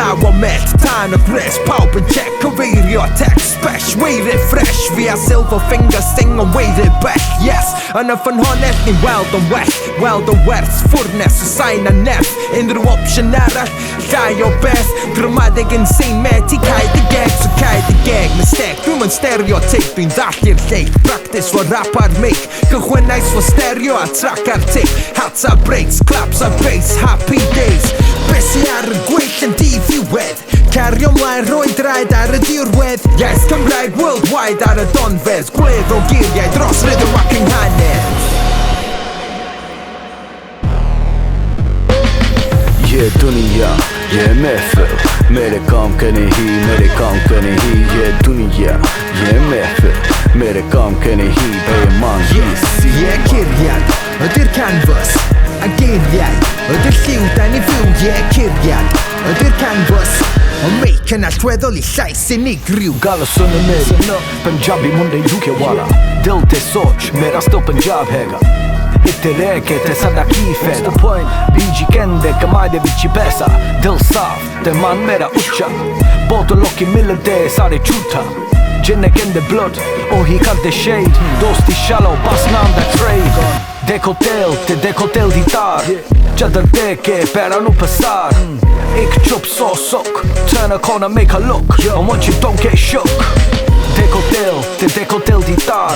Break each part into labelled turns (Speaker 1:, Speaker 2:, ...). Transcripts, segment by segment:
Speaker 1: Power met, tan och gräs, paupen check. Career jag tech special, way det fresh. Vi har silver fingers, sing och way det back. Yes, and if an honest ni wild and west Furnes och signa nef. Interruption nära, kaj och best. Grammatic insane med till kaj det gag. Så kaj det gag med stack. Human stereotyp, din datter late. Praktis för rappar mic. Kanske nice för stereo att trackar tick. Hats are breaks, claps are bass, happy days. Besiar great and TV with. Carry on line, roid ride are a deal with. Yes, come like worldwide are a done vest. Gled och gear, jag dras rid och rocking hands.
Speaker 2: ये दुनिया ये महफिल मेरे काम के नहीं मेरे काम के नहीं ये दुनिया ये महफिल मेरे काम के नहीं बेईमान
Speaker 1: ये kirjan öder canvas agerjan öder slutan i fjol ये kirjan öder canvas och maken allt weather i size i grew
Speaker 2: गालो सुन मेरी पंजाबी मुंडे यूके वाला दिल ते सोच मेरा still पंजाब हैगा इतने रह के ते सादा कीफ है the point बीजी कहंदे कमाई दे विच पैसा दिल साफ ते मन मेरा उच्चा बहुत लोग मिल दे सारे झूठा जिन्हें कहंदे blood और ही करते shade दोस्ती shallow बस नाम दा trade देखो दिल दी तार चादर दे के पैरां नू पसार एक चुप सौ सुक turn a corner make a look and watch you don't get shook देखो दिल दी तार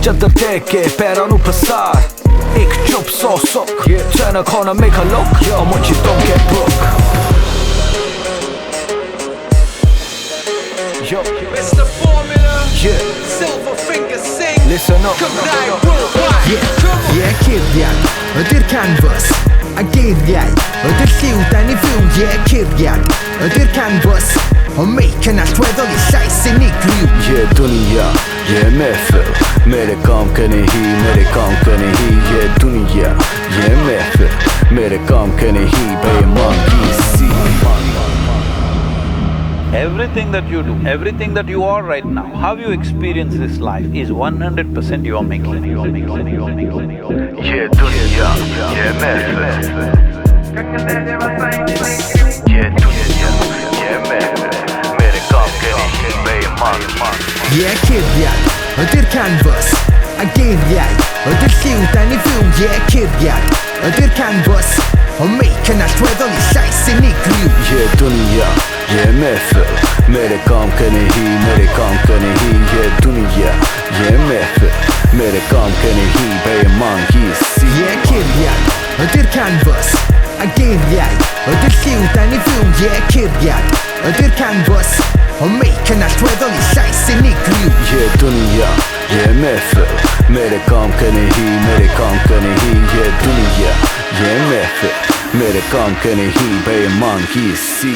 Speaker 2: चादर दे के पैरां नू पसार एक चुप सौ सुक turn a corner make a look and watch you don't get broke Yo,
Speaker 1: it's the formula
Speaker 2: yeah,
Speaker 1: silver finger sing
Speaker 2: listen up
Speaker 1: come like worldwide yeah kirjan öder canvas agerjan öder slutan i fjol yeah kirjan öder canvas och maken allt weather i size i grew
Speaker 2: ये दुनिया ये महफिल मेरे काम के नहीं मेरे काम के नहीं ये दुनिया ये महफिल मेरे काम के नहीं बेईमान की सी
Speaker 3: Everything that you do, everything that you are right now, how you experience this life is 100% your making.
Speaker 2: ये दुनिया ये महफिल ये दुनिया ये महफिल मेरे काम के नहीं बेईमान
Speaker 1: yeah kirjan öder canvas agerjan öder slutan i fjol yeah kirjan öder canvas och maken allt weather i size i grew
Speaker 2: ये दुनिया ये महफिल मेरे काम के नहीं मेरे काम के नहीं ये दुनिया ये महफिल मेरे काम के नहीं बेईमान की सी
Speaker 1: yeah kirjan öder canvas agerjan öder slutan i fjol yeah kirjan öder canvas och maken allt weather i size i grew
Speaker 2: ये दुनिया ये महफिल मेरे काम के नहीं मेरे काम के नहीं ये दुनिया ये महफिल मेरे काम के नहीं बेईमान की सी